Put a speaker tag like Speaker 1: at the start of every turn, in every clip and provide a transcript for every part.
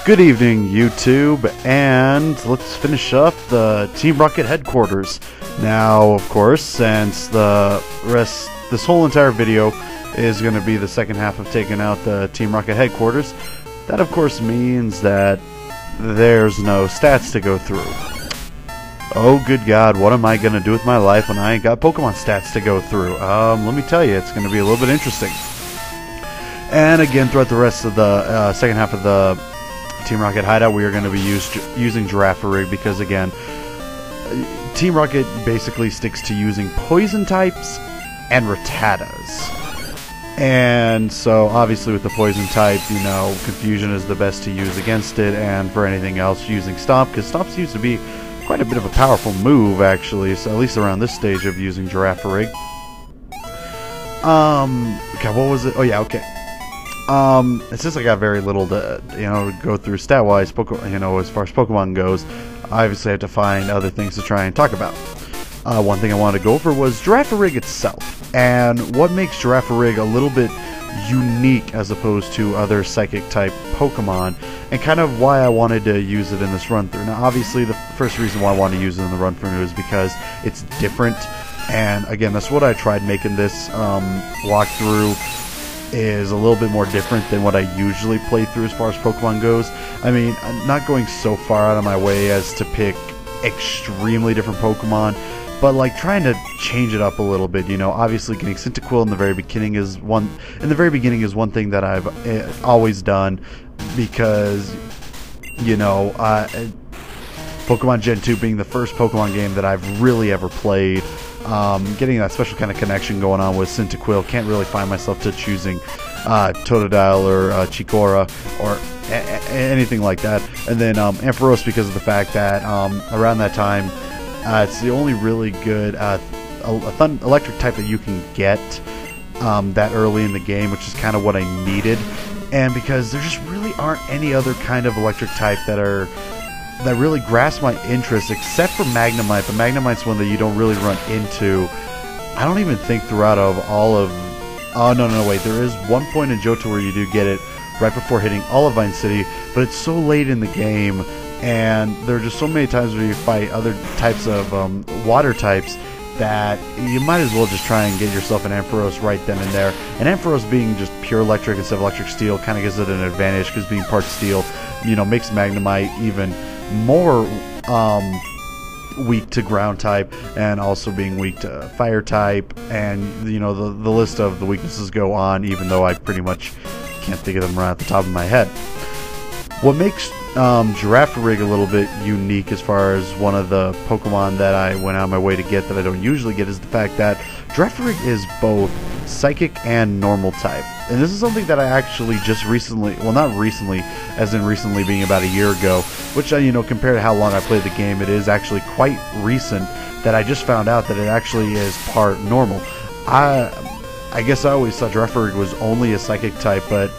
Speaker 1: Good evening, YouTube, and let's finish up the Team Rocket headquarters. Now, of course, since this whole entire video is going to be the second half of taking out the Team Rocket headquarters, that of course means that there's no stats to go through. Oh, good God, what am I going to do with my life when I ain't got Pokemon stats to go through? Let me tell you, it's going to be a little bit interesting. And again, throughout the rest of the second half of the Team Rocket Hideout, we are going to be using Girafarig because, again, Team Rocket basically sticks to using poison types and Rattatas. And so, obviously, with the poison type, you know, Confusion is the best to use against it, and for anything else, using Stomp, because Stomp seems to be quite a bit of a powerful move, actually, so at least around this stage of using Girafarig. Okay, what was it? Oh, yeah, okay. Since I got very little to, go through stat-wise, as far as Pokemon goes, I obviously have to find other things to try and talk about. One thing I wanted to go over was Girafarig itself, and what makes Girafarig a little bit unique as opposed to other Psychic-type Pokemon, and kind of why I wanted to use it in this run-through. Now, obviously, the first reason why I wanted to use it in the run-through is because it's different, and again, that's what I tried making this walkthrough is a little bit more different than what I usually play through as far as Pokemon goes. I mean, I'm not going so far out of my way as to pick extremely different Pokemon, but like trying to change it up a little bit. Obviously getting Cyndaquil in the very beginning is one thing that I've always done because Pokemon Gen 2 being the first Pokemon game that I've really ever played. Getting that special kind of connection going on with Cyndaquil, can't really find myself to choosing Totodile or Chikora or anything like that. And then Ampharos, because of the fact that around that time it's the only really good electric type that you can get that early in the game, which is kind of what I needed. And because there just really aren't any other kind of electric type that really grasp my interest, except for Magnemite. But Magnemite's one that you don't really run into. I don't even think throughout of all of... Oh, no, wait. There is one point in Johto where you do get it right before hitting Olivine City, but it's so late in the game, and there are just so many times where you fight other types of water types that you might as well just try and get yourself an Ampharos right then and there. And Ampharos being just pure electric instead of electric steel kind of gives it an advantage, because being part steel, makes Magnemite even more weak to ground type, and also being weak to fire type, and the list of the weaknesses go on, even though I pretty much can't think of them right at the top of my head. What makes Girafarig a little bit unique as far as one of the Pokemon that I went out of my way to get that I don't usually get is the fact that Girafarig is both Psychic and Normal type. And this is something that I actually just recently, well, not recently, as in recently being about a year ago, which, compared to how long I played the game, it is actually quite recent that I just found out that it actually is part Normal. I guess I always thought Girafarig was only a Psychic type, but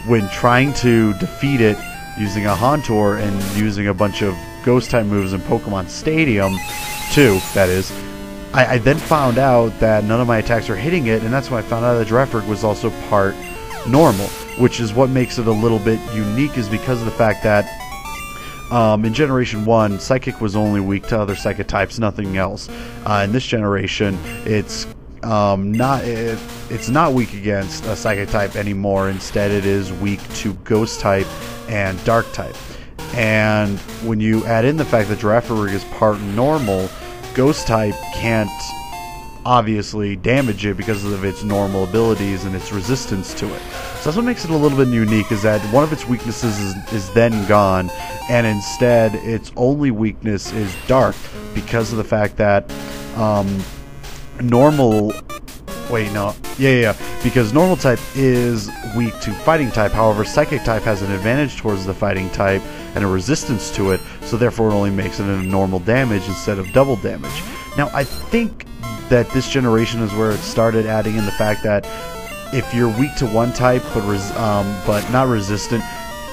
Speaker 1: when trying to defeat it using a Hauntor and using a bunch of Ghost-type moves in Pokemon Stadium 2, that is, I then found out that none of my attacks are hitting it, and that's when I found out that Girafarig was also part Normal, which is what makes it a little bit unique, is because of the fact that in Generation 1, Psychic was only weak to other Psychic types, nothing else. In this generation, it's not weak against a Psychic type anymore. Instead, it is weak to Ghost type and Dark type. And when you add in the fact that Girafarig is part Normal, Ghost type can't obviously damage it because of its normal abilities and its resistance to it. So that's what makes it a little bit unique, is that one of its weaknesses is then gone, and instead its only weakness is Dark, because of the fact that Normal... Wait, no. Yeah. Because Normal type is weak to Fighting type. However, Psychic type has an advantage towards the Fighting type and a resistance to it, so therefore it only makes it a normal damage instead of double damage. Now, I think that this generation is where it started adding in the fact that if you're weak to one type but not resistant,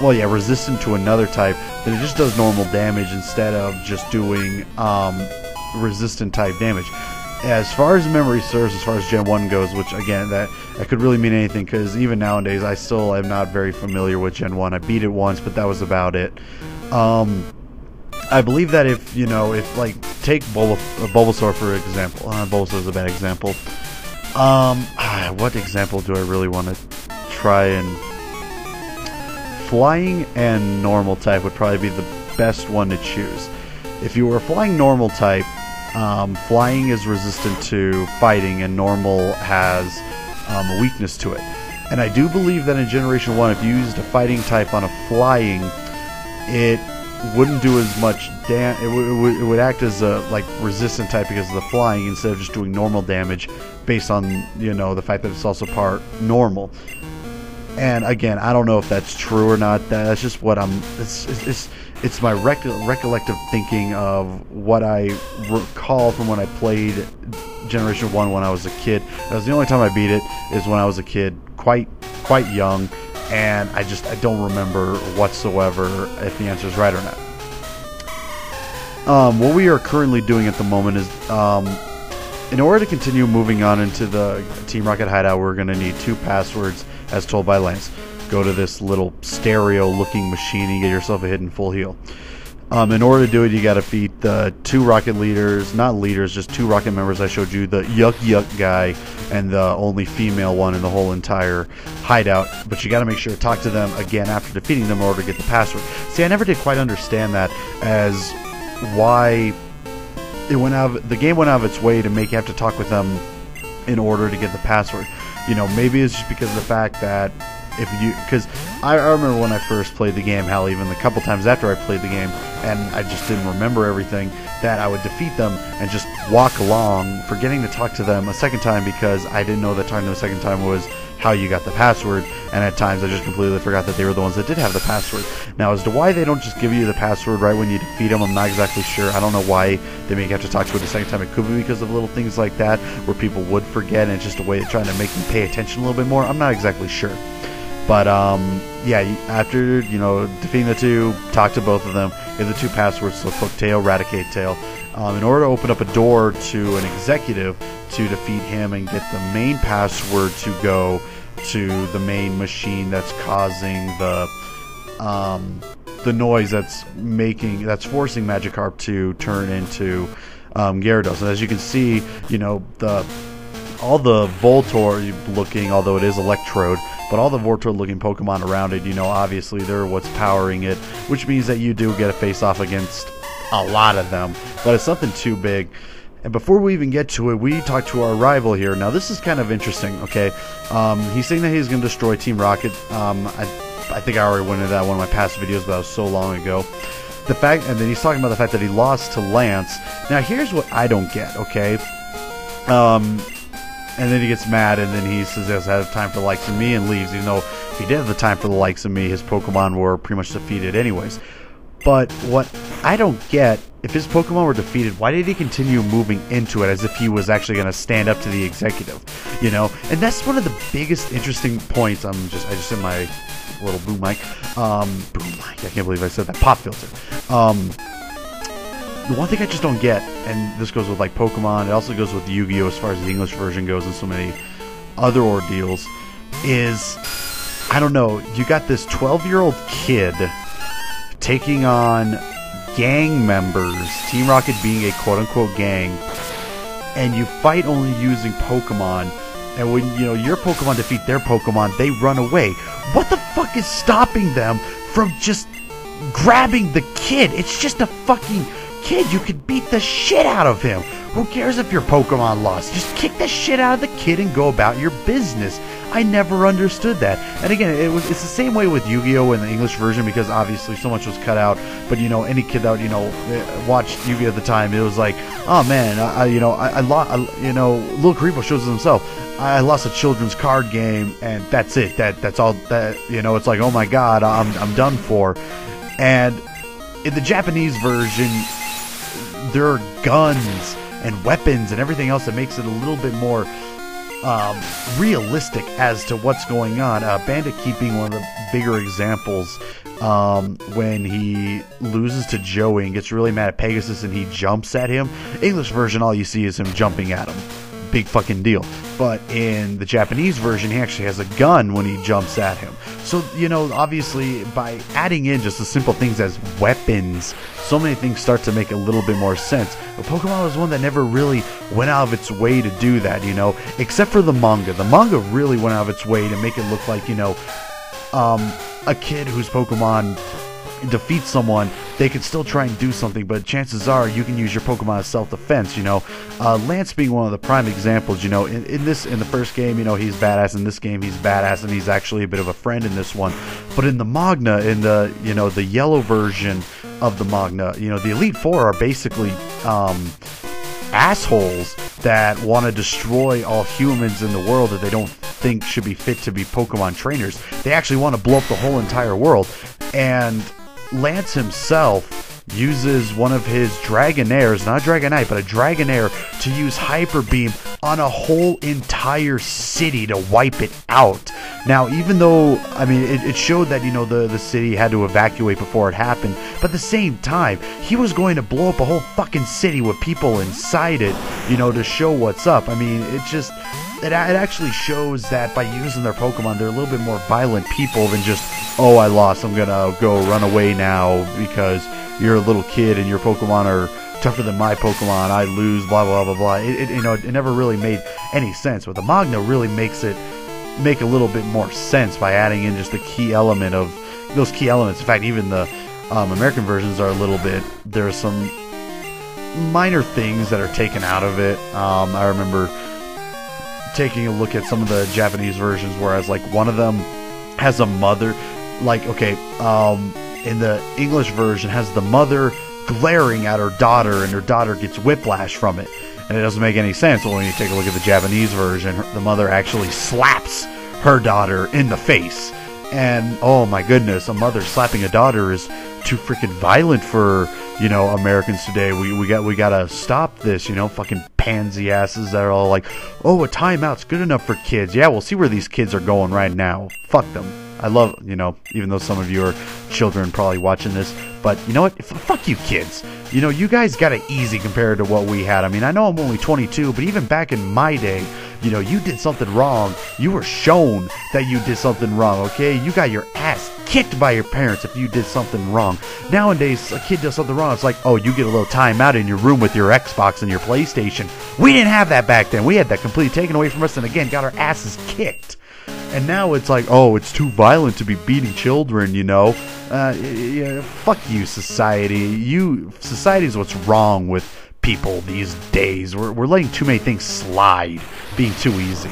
Speaker 1: well, yeah, resistant to another type, then it just does normal damage instead of just doing resistant type damage. as far as memory serves, as far as Gen 1 goes, which again, that could really mean anything, because even nowadays I still am not very familiar with Gen 1. I beat it once, but that was about it. I believe that if, you know, if like, take Bulbasaur for example. Bulbasaur is a bad example. What example do I really want to try? And flying and normal type would probably be the best one to choose. If you were a flying normal type, flying is resistant to fighting, and normal has a weakness to it. And I do believe that in Generation 1, if you used a fighting type on a flying, it wouldn't do as much damage. It would act as a like resistant type because of the flying, instead of just doing normal damage based on, you know, the fact that it's also part normal. And again, I don't know if that's true or not. That's just what it's my recollective thinking of what I recall from when I played Generation 1 when I was a kid. That was the only time I beat it, is when I was a kid, quite young, and I don't remember whatsoever if the answer is right or not. What we are currently doing at the moment is, in order to continue moving on into the Team Rocket Hideout, we're going to need 2 passwords, as told by Lance. Go to this little stereo-looking machine and get yourself a hidden full heal. In order to do it, you got to defeat the 2 rocket leaders, not leaders, just 2 rocket members I showed you, the Yuck guy and the only female one in the whole entire hideout. But you got to make sure to talk to them again after defeating them in order to get the password. See, I never did quite understand that, as why the game went out of its way to make you have to talk with them in order to get the password. You know, maybe it's just because of the fact that because I remember when I first played the game, hell, even a couple times after I played the game, and I just didn't remember everything, that I would defeat them and just walk along, forgetting to talk to them a second time, because I didn't know that talking to them a second time was how you got the password, and at times I just completely forgot that they were the ones that did have the password. Now, as to why they don't just give you the password right when you defeat them, I'm not exactly sure. I don't know why they make you have to talk to it a second time. It could be because of little things like that, where people would forget, and it's just a way of trying to make them pay attention a little bit more. I'm not exactly sure. But, yeah, after, you know, defeating the 2, talk to both of them, get the 2 passwords, so Hooktail, Raticate-tail. In order to open up a door to an executive to defeat him and get the main password to go to the main machine that's causing the noise that's forcing Magikarp to turn into Gyarados. And as you can see, you know, all the Voltorb looking, although it is Electrode, but all the Voltorb looking Pokemon around it, you know, obviously they're what's powering it, which means that you do get a face off against a lot of them, but it's nothing too big. And before we even get to it, we talk to our rival here. Now, this is kind of interesting, okay? He's saying that he's going to destroy Team Rocket. I think I already went into that in one of my past videos, but that was so long ago. And then he's talking about the fact that he lost to Lance. Now, here's what I don't get, okay? And then he gets mad, and then he says he doesn't have time for the likes of me, and leaves, even though if he did have the time for the likes of me, his Pokemon were pretty much defeated anyways. But what I don't get, if his Pokemon were defeated, why did he continue moving into it as if he was actually going to stand up to the executive? You know? And that's one of the biggest interesting points. I just hit my little boom mic. Boom mic, I can't believe I said that. Pop filter. The one thing I just don't get, and this goes with like Pokemon, it also goes with Yu-Gi-Oh! As far as the English version goes, and so many other ordeals, is, I don't know, you got this 12-year-old kid taking on gang members, Team Rocket being a quote-unquote gang, and you fight only using Pokemon, and when, you know, your Pokemon defeat their Pokemon, they run away. What the fuck is stopping them from just grabbing the kid? It's just a fucking kid. You could beat the shit out of him. Who cares if your Pokemon lost? Just kick the shit out of the kid and go about your business. I never understood that. And again, it's the same way with Yu-Gi-Oh! In the English version, because obviously so much was cut out. But, you know, any kid that, you know, watched Yu-Gi-Oh! At the time, it was like, oh man, I lost, you know, Lil Karibo shows himself, I lost a children's card game, and that's it. That's all that, you know, it's like, oh my god, I'm done for. And in the Japanese version, there are guns and weapons and everything else that makes it a little bit more realistic as to what's going on. Bandit Keith being one of the bigger examples. When he loses to Joey and gets really mad at Pegasus and he jumps at him. English version, all you see is him jumping at him. Big fucking deal. But in the Japanese version, he actually has a gun when he jumps at him. So, you know, obviously, by adding in just the simple things as weapons, so many things start to make a little bit more sense. But Pokemon was one that never really went out of its way to do that, you know, except for the manga. The manga really went out of its way to make it look like, you know, a kid whose Pokemon defeats someone, they can still try and do something, but chances are you can use your Pokemon as self-defense, you know. Lance being one of the prime examples, you know, in the first game, you know, he's badass. In this game, he's badass, and he's actually a bit of a friend in this one. But in the Magna, in the, you know, the yellow version of the Magna, you know, the Elite Four are basically assholes that want to destroy all humans in the world that they don't think should be fit to be Pokemon trainers. They actually want to blow up the whole entire world. And Lance himself uses one of his Dragonairs, not a Dragonite, but a Dragonair, to use Hyper Beam on a whole entire city to wipe it out. Now, even though, I mean, it showed that, you know, the city had to evacuate before it happened, but at the same time, he was going to blow up a whole fucking city with people inside it, you know, to show what's up. I mean, it actually shows that by using their Pokemon, they're a little bit more violent people than just, oh, I lost, I'm gonna go run away now because you're a little kid and your Pokemon are tougher than my Pokemon, I lose, blah, blah, blah, blah. You know, it never really made any sense. But the Magna really makes it make a little bit more sense by adding in just the key element of those key elements. In fact, even the American versions are a little bit, there are some minor things that are taken out of it. I remember taking a look at some of the Japanese versions, whereas like one of them has a mother, like, okay, in the English version has the mother glaring at her daughter, and her daughter gets whiplash from it, and it doesn't make any sense. Well, when you take a look at the Japanese version, the mother actually slaps her daughter in the face, and oh my goodness, a mother slapping a daughter is too freaking violent for, you know, Americans today. We gotta stop this, you know, fucking pansy asses that are all like, oh, a timeout's good enough for kids. Yeah, we'll see where these kids are going right now. Fuck them. I love, you know, even though some of you are children probably watching this, but you know what? Fuck you kids. You know, you guys got it easy compared to what we had. I mean, I know I'm only 22, but even back in my day, you know, you did something wrong, you were shown that you did something wrong, okay? You got your ass kicked by your parents if you did something wrong. Nowadays, a kid does something wrong, it's like, oh, you get a little time out in your room with your Xbox and your PlayStation. We didn't have that back then. We had that completely taken away from us, and again, got our asses kicked. And now it's like, oh, it's too violent to be beating children, you know? Yeah, fuck you, society. Society is what's wrong with people these days. We're letting too many things slide, being too easy.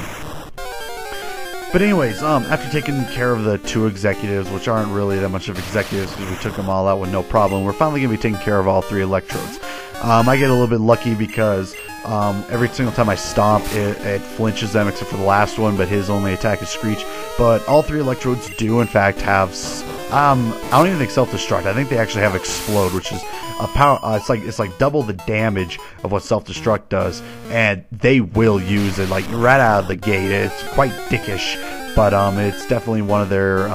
Speaker 1: But anyways, after taking care of the two executives, which aren't really that much of executives because we took them all out with no problem, we're finally going to be taking care of all three electrodes. I get a little bit lucky because every single time I stomp, it flinches them except for the last one, but his only attack is Screech. But all three electrodes do, in fact, have... I don't even think self-destruct. I think they actually have explode, which is a power. It's like double the damage of what self-destruct does, and they will use it like right out of the gate. It's quite dickish, but it's definitely one of their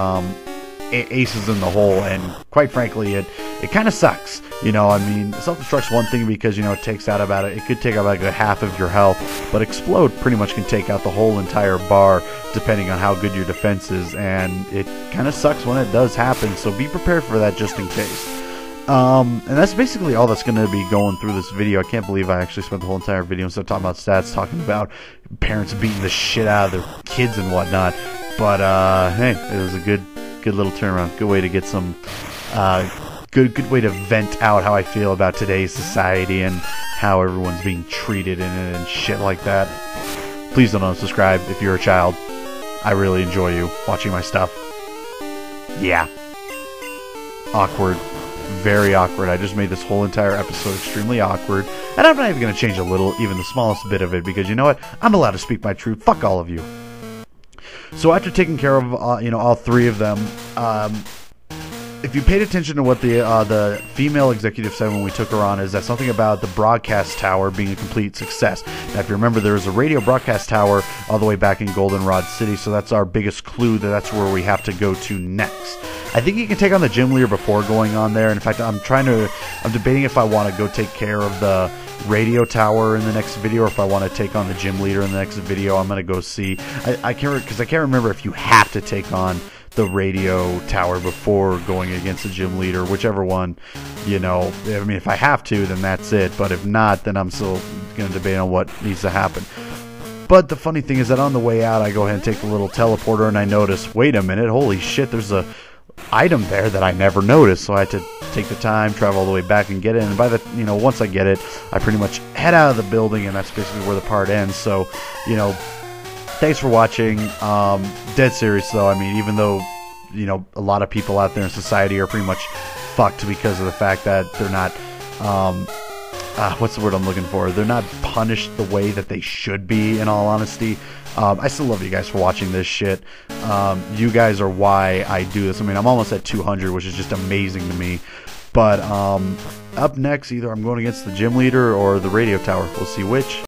Speaker 1: aces in the hole. And quite frankly, it kind of sucks. You know, I mean, self-destruct's one thing because, you know, it takes out it could take out like a half of your health, but explode pretty much can take out the whole entire bar depending on how good your defense is, and it kind of sucks when it does happen, so be prepared for that just in case. And that's basically all that's going to be going through this video. I can't believe I actually spent the whole entire video instead of talking about stats, talking about parents beating the shit out of their kids and whatnot, but hey, it was a good little turnaround, good way to get some good way to vent out how I feel about today's society and how everyone's being treated in it and shit like that. Please don't unsubscribe if you're a child. I really enjoy you watching my stuff. Yeah. Awkward. Very awkward. I just made this whole entire episode extremely awkward. And I'm not even going to change a little, even the smallest bit of it, because you know what? I'm allowed to speak my truth. Fuck all of you. So after taking care of, you know, all three of them, if you paid attention to what the female executive said when we took her on, is that something about the broadcast tower being a complete success. Now, if you remember, there was a radio broadcast tower all the way back in Goldenrod City, so that's our biggest clue that that's where we have to go to next. I think you can take on the gym leader before going on there. In fact, I'm debating if I want to go take care of the radio tower in the next video, or if I want to take on the gym leader in the next video. I'm going to go see. I can't remember if you have to take on the radio tower before going against the gym leader, whichever one, you know. I mean, if I have to, then that's it, but if not, then I'm still going to debate on what needs to happen. But the funny thing is that on the way out, I go ahead and take the little teleporter, and I notice, wait a minute, holy shit, there's a item there that I never noticed. So I had to take the time, travel all the way back and get it, and by the, you know, once I get it, I pretty much head out of the building, and that's basically where the part ends. So, you know, thanks for watching. Dead serious though. I mean, even though, you know, a lot of people out there in society are pretty much fucked because of the fact that they're not, what's the word I'm looking for? They're not punished the way that they should be, in all honesty. I still love you guys for watching this shit. You guys are why I do this. I mean, I'm almost at 200, which is just amazing to me. But up next, either I'm going against the gym leader or the radio tower. We'll see which.